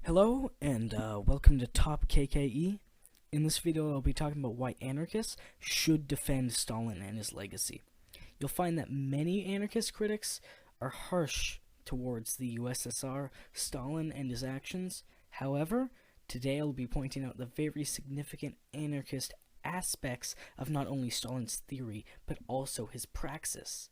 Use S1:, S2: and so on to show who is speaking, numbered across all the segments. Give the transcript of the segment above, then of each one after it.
S1: Hello, and welcome to Top KKE. In this video, I'll be talking about why anarchists should defend Stalin and his legacy. You'll find that many anarchist critics are harsh towards the USSR, Stalin, and his actions. However, today I'll be pointing out the very significant anarchist aspects of not only Stalin's theory, but also his praxis.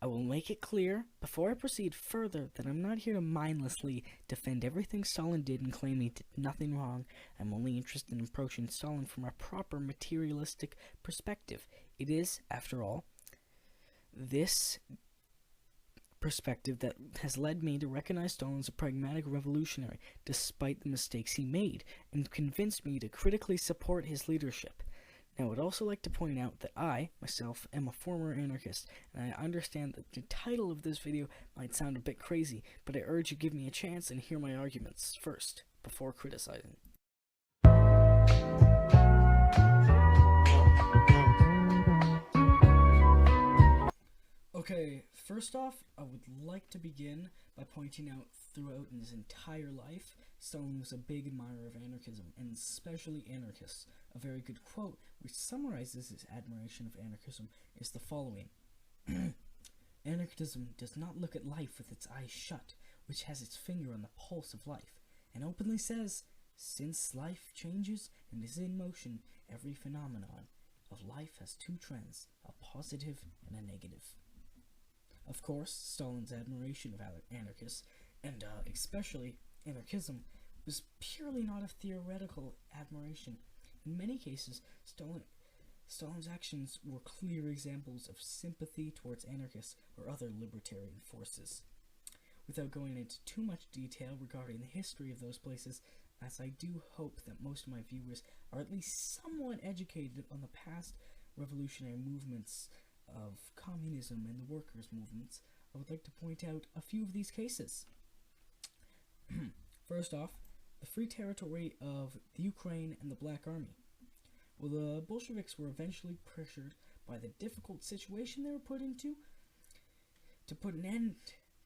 S1: I will make it clear, before I proceed further, that I'm not here to mindlessly defend everything Stalin did and claim he did nothing wrong. I'm only interested in approaching Stalin from a proper materialistic perspective. It is, after all, this perspective that has led me to recognize Stalin as a pragmatic revolutionary, despite the mistakes he made, and convinced me to critically support his leadership. Now, I would also like to point out that I, myself, am a former anarchist, and I understand that the title of this video might sound a bit crazy, but I urge you give me a chance and hear my arguments first, before criticizing. Okay, first off, I would like to begin by pointing out throughout his entire life, Stalin was a big admirer of anarchism, and especially anarchists. A very good quote, which summarizes his admiration of anarchism, is the following. Anarchism does not look at life with its eyes shut, which has its finger on the pulse of life, and openly says, since life changes and is in motion, every phenomenon of life has two trends, a positive and a negative. Of course, Stalin's admiration of anarchists, and especially anarchism, was purely not a theoretical admiration. In many cases, Stalin's actions were clear examples of sympathy towards anarchists or other libertarian forces. Without going into too much detail regarding the history of those places, as I do hope that most of my viewers are at least somewhat educated on the past revolutionary movements of communism and the workers' movements, I would like to point out a few of these cases. First off, the Free Territory of the Ukraine and the Black Army. Well, the Bolsheviks were eventually pressured by the difficult situation they were put into to put an end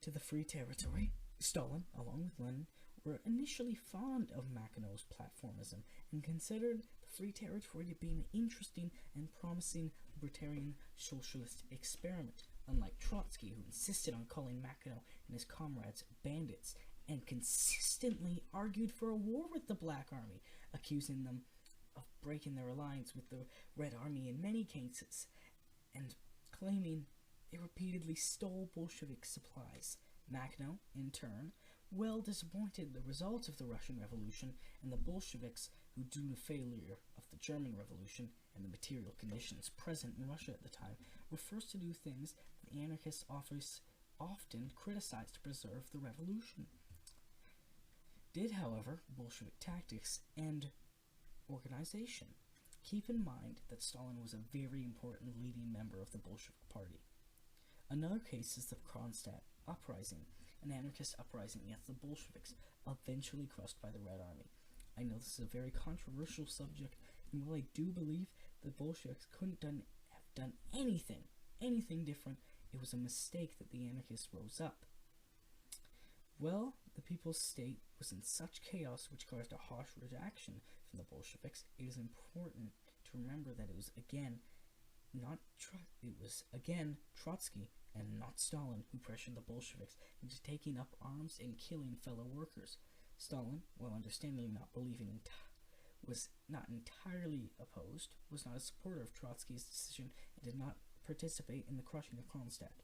S1: to the Free Territory. Stalin, along with Lenin, were initially fond of Makhno's platformism and considered the Free Territory to be an interesting and promising libertarian socialist experiment, unlike Trotsky, who insisted on calling Makhno and his comrades bandits and consistently argued for a war with the Black Army, accusing them of breaking their alliance with the Red Army in many cases, and claiming they repeatedly stole Bolshevik supplies. Makhno, in turn, well disappointed the results of the Russian Revolution and the Bolsheviks, who, due to failure of the German Revolution and the material conditions present in Russia at the time, were forced to do things the anarchist office often criticized to preserve the revolution. Did, however, Bolshevik tactics and organization. Keep in mind that Stalin was a very important leading member of the Bolshevik Party. Another case is the Kronstadt Uprising, an anarchist uprising against the Bolsheviks, eventually crushed by the Red Army. I know this is a very controversial subject, and while I do believe the Bolsheviks couldn't have done anything different, it was a mistake that the anarchists rose up. Well, the people's state was in such chaos which caused a harsh reaction from the Bolsheviks. It is important to remember that it was again Trotsky and not Stalin who pressured the Bolsheviks into taking up arms and killing fellow workers. Stalin, while understandably not believing was not entirely opposed, was not a supporter of Trotsky's decision, and did not participate in the crushing of Kronstadt.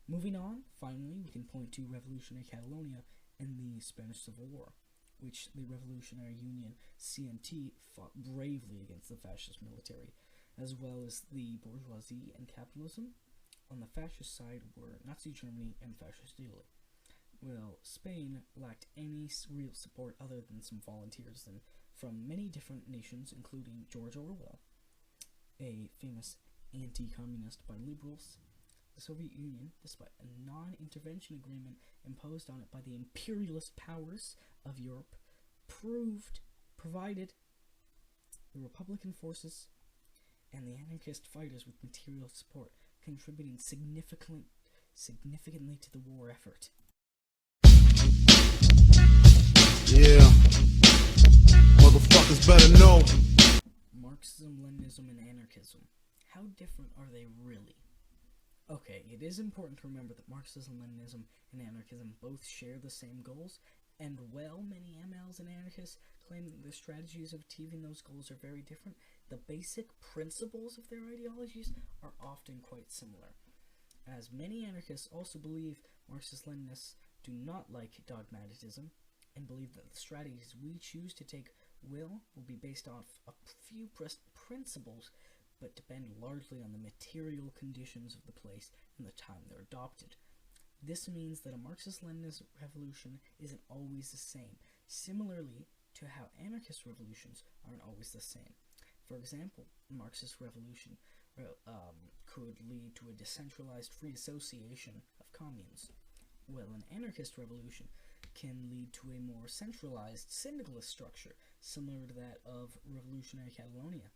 S1: Moving on, finally, we can point to Revolutionary Catalonia and the Spanish Civil War, which the Revolutionary Union, CNT, fought bravely against the fascist military, as well as the bourgeoisie and capitalism. On the fascist side were Nazi Germany and fascist Italy. Well, Spain lacked any real support other than some volunteers from many different nations, including George Orwell, a famous anti-communist by liberals. The Soviet Union, despite a non-intervention agreement imposed on it by the imperialist powers of Europe, provided the Republican forces and the anarchist fighters with material support, contributing significantly to the war effort.
S2: go.
S1: Marxism, Leninism, and anarchism. How different are they really? Okay, it is important to remember that Marxism, Leninism, and anarchism both share the same goals, and while many MLs and anarchists claim that the strategies of achieving those goals are very different, the basic principles of their ideologies are often quite similar. As many anarchists also believe Marxist-Leninists do not like dogmatism, and believe that the strategies we choose to take will be based off a few principles, but depend largely on the material conditions of the place and the time they're adopted. This means that a Marxist-Leninist revolution isn't always the same, similarly to how anarchist revolutions aren't always the same. For example, a Marxist revolution could lead to a decentralized free association of communes, while an anarchist revolution can lead to a more centralized syndicalist structure, similar to that of revolutionary Catalonia.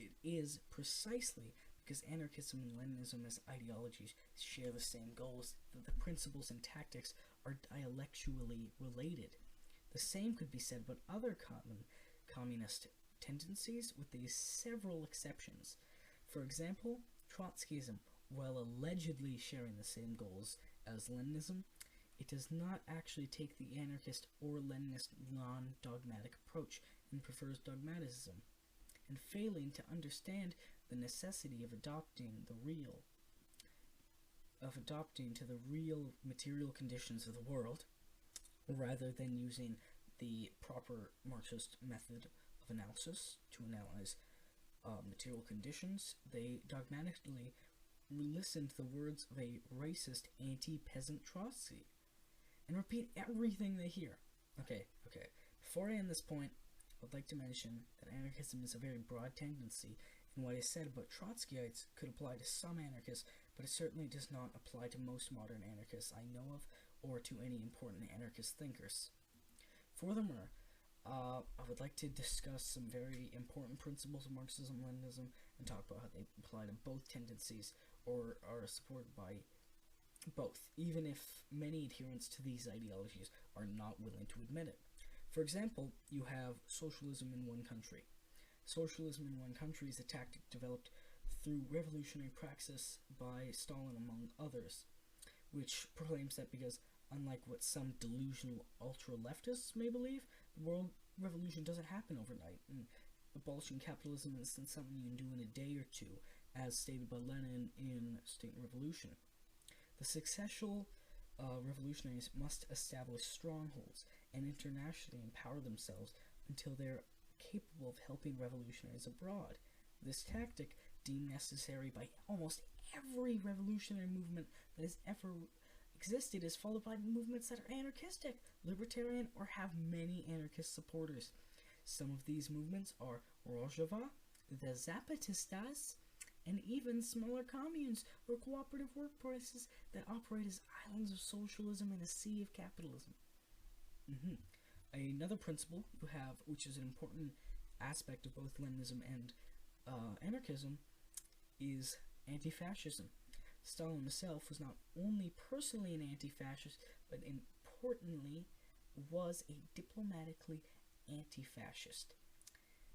S1: It is precisely because anarchism and Leninism as ideologies share the same goals that the principles and tactics are dialectually related. The same could be said about other communist tendencies, with these several exceptions. For example, Trotskyism, while allegedly sharing the same goals as Leninism, it does not actually take the anarchist or Leninist non-dogmatic approach and prefers dogmatism. And failing to understand the necessity of adopting to the real material conditions of the world, rather than using the proper Marxist method of analysis to analyze material conditions, they dogmatically listen to the words of a racist anti-peasant Trotsky and repeat everything they hear. Okay. Before I end this point, I'd like to mention that anarchism is a very broad tendency, and what is said about Trotskyites could apply to some anarchists, but it certainly does not apply to most modern anarchists I know of, or to any important anarchist thinkers. Furthermore, I would like to discuss some very important principles of Marxism-Leninism and talk about how they apply to both tendencies, or are supported by both, even if many adherents to these ideologies are not willing to admit it. For example, you have socialism in one country. Socialism in one country is a tactic developed through revolutionary praxis by Stalin, among others, which proclaims that because, unlike what some delusional ultra-leftists may believe, the world revolution doesn't happen overnight, and abolishing capitalism isn't something you can do in a day or two, as stated by Lenin in State and Revolution. The successful revolutionaries must establish strongholds and internationally empower themselves until they're capable of helping revolutionaries abroad. This tactic, deemed necessary by almost every revolutionary movement that has ever existed, is followed by movements that are anarchistic, libertarian, or have many anarchist supporters. Some of these movements are Rojava, the Zapatistas, and even smaller communes or cooperative workplaces that operate as islands of socialism in a sea of capitalism. Another principle you have, which is an important aspect of both Leninism and anarchism, is anti-fascism. Stalin himself was not only personally an anti-fascist, but importantly was a diplomatically anti-fascist.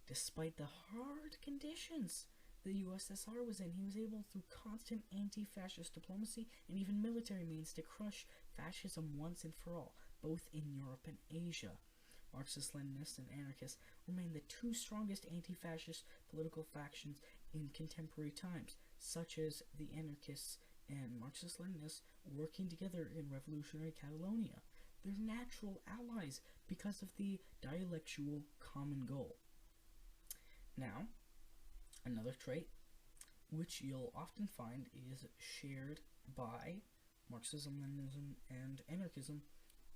S1: Despite the hard conditions the USSR was in, he was able, through constant anti-fascist diplomacy and even military means, to crush fascism once and for all, both in Europe and Asia. Marxist-Leninists and anarchists remain the two strongest anti-fascist political factions in contemporary times, such as the anarchists and Marxist-Leninists working together in revolutionary Catalonia. They're natural allies because of the dialectual common goal. Now, another trait which you'll often find is shared by Marxism, Leninism, and anarchism: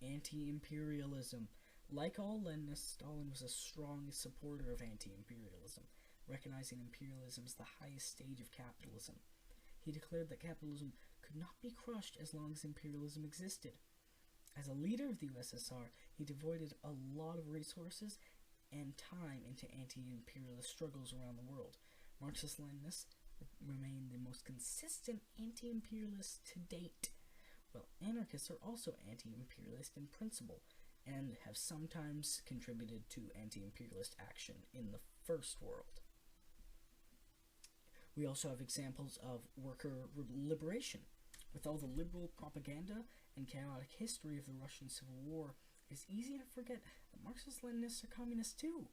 S1: anti-imperialism. Like all Leninists, Stalin was a strong supporter of anti-imperialism, recognizing imperialism as the highest stage of capitalism. He declared that capitalism could not be crushed as long as imperialism existed. As a leader of the USSR, he devoted a lot of resources and time into anti-imperialist struggles around the world. Marxist-Leninists remain the most consistent anti-imperialists to date, while anarchists are also anti-imperialist in principle, and have sometimes contributed to anti-imperialist action in the First World. We also have examples of worker liberation. With all the liberal propaganda and chaotic history of the Russian Civil War, it is easy to forget that Marxist-Leninists are communists too.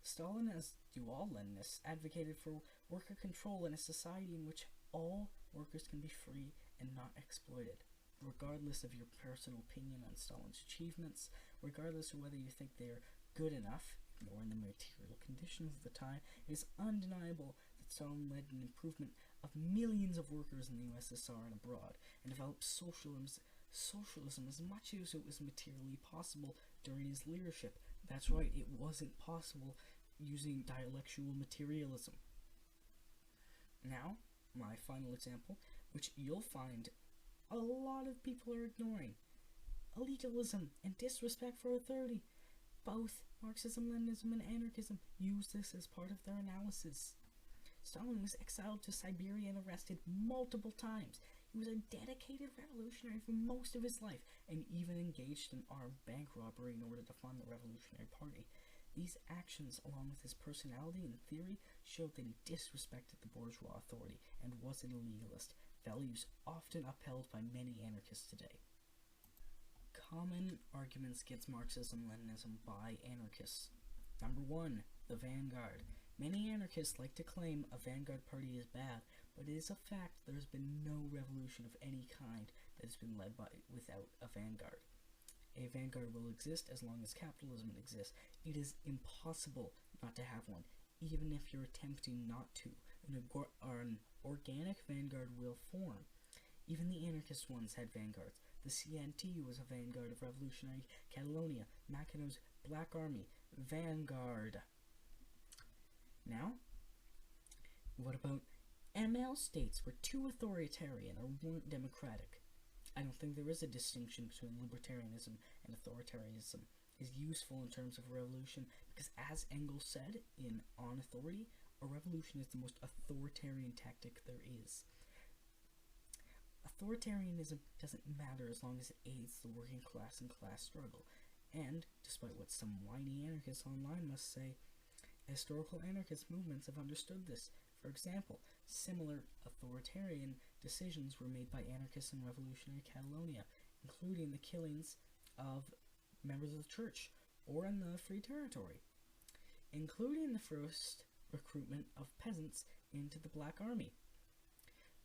S1: Stalin, as do all Leninists, advocated for worker control in a society in which all workers can be free and not exploited. Regardless of your personal opinion on Stalin's achievements, regardless of whether you think they are good enough, ignoring the material conditions of the time, it is undeniable that Stalin led an improvement of millions of workers in the USSR and abroad, and developed socialism as much as it was materially possible during his leadership. That's right, it wasn't possible using dialectual materialism. Now, my final example, which you'll find a lot of people are ignoring. Legalism and disrespect for authority. Both Marxism, Leninism, and anarchism use this as part of their analysis. Stalin was exiled to Siberia and arrested multiple times. He was a dedicated revolutionary for most of his life, and even engaged in armed bank robbery in order to fund the Revolutionary Party. These actions, along with his personality and theory, showed that he disrespected the bourgeois authority and wasn't a legalist, values often upheld by many anarchists today. Common arguments against Marxism-Leninism by anarchists. Number 1. The vanguard. Many anarchists like to claim a vanguard party is bad, but it is a fact there has been no revolution of any kind that has been led without a vanguard. A vanguard will exist as long as capitalism exists. It is impossible not to have one, even if you're attempting not to. An organic vanguard will form. Even the anarchist ones had vanguards. The CNT was a vanguard of revolutionary Catalonia. Mackina's Black Army, vanguard. Now, what about ML states were too authoritarian or weren't democratic? I don't think there is a distinction between libertarianism and authoritarianism is useful in terms of revolution, because as Engels said in On Authority, a revolution is the most authoritarian tactic there is. Authoritarianism doesn't matter as long as it aids the working class and class struggle, and, despite what some whiny anarchists online must say, historical anarchist movements have understood this. For example, similar authoritarian decisions were made by anarchists in revolutionary Catalonia, including the killings of members of the church, or in the Free Territory, including the first recruitment of peasants into the Black Army.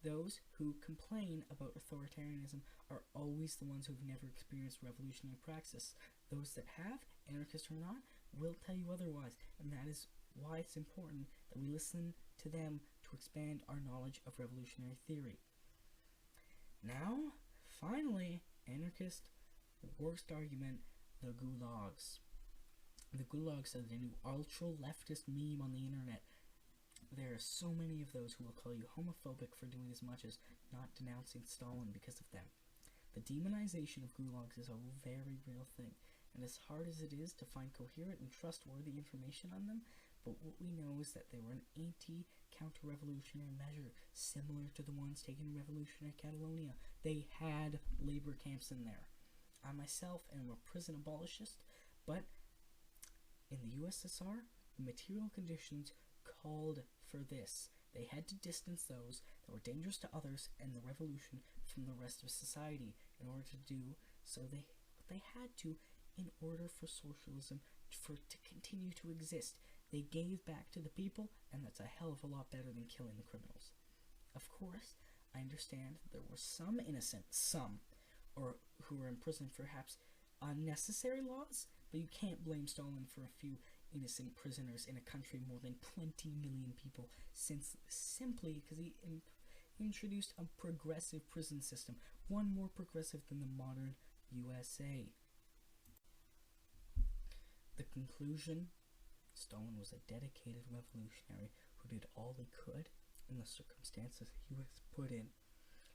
S1: Those who complain about authoritarianism are always the ones who've never experienced revolutionary praxis. Those that have, anarchist or not, will tell you otherwise, and that is why it's important that we listen to them to expand our knowledge of revolutionary theory. Now, finally, anarchist worst argument, the gulags. The gulags are the new ultra-leftist meme on the internet. There are so many of those who will call you homophobic for doing as much as not denouncing Stalin because of them. The demonization of gulags is a very real thing, and as hard as it is to find coherent and trustworthy information on them, but what we know is that they were an anti-counter-revolutionary measure, similar to the ones taken in revolutionary Catalonia. They had labor camps in there. I myself am a prison abolitionist, but in the USSR, the material conditions called for this. They had to distance those that were dangerous to others and the revolution from the rest of society in order to do so they had to in order for socialism to continue to exist. They gave back to the people, and that's a hell of a lot better than killing the criminals. Of course, I understand there were some innocent, or who were imprisoned for perhaps unnecessary laws, but you can't blame Stalin for a few innocent prisoners in a country more than 20 million people, simply because he introduced a progressive prison system, one more progressive than the modern USA. The conclusion: Stalin was a dedicated revolutionary who did all he could in the circumstances he was put in.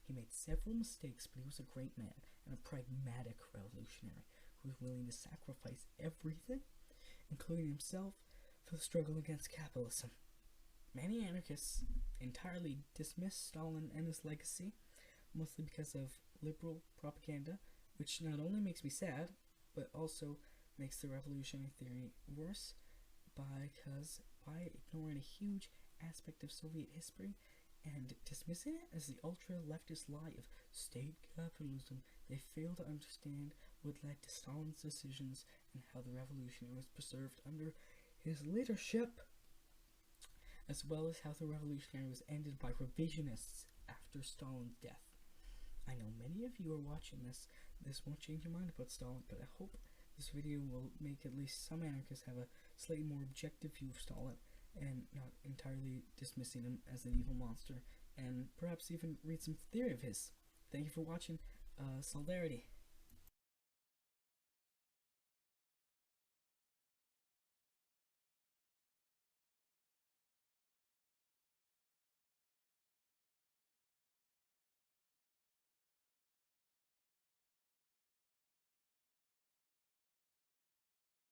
S1: He made several mistakes, but he was a great man and a pragmatic revolutionary who was willing to sacrifice everything, including himself, for the struggle against capitalism. Many anarchists entirely dismiss Stalin and his legacy, mostly because of liberal propaganda, which not only makes me sad, but also makes the revolutionary theory worse because by ignoring a huge aspect of Soviet history and dismissing it as the ultra-leftist lie of state capitalism, they fail to understand what led to Stalin's decisions and how the revolution was preserved under his leadership, as well as how the revolutionary was ended by revisionists after Stalin's death. I know many of you are watching this. This won't change your mind about Stalin, but I hope this video will make at least some anarchists have a slightly more objective view of Stalin and not entirely dismissing him as an evil monster, and perhaps even read some theory of his. Thank you for watching. Solidarity.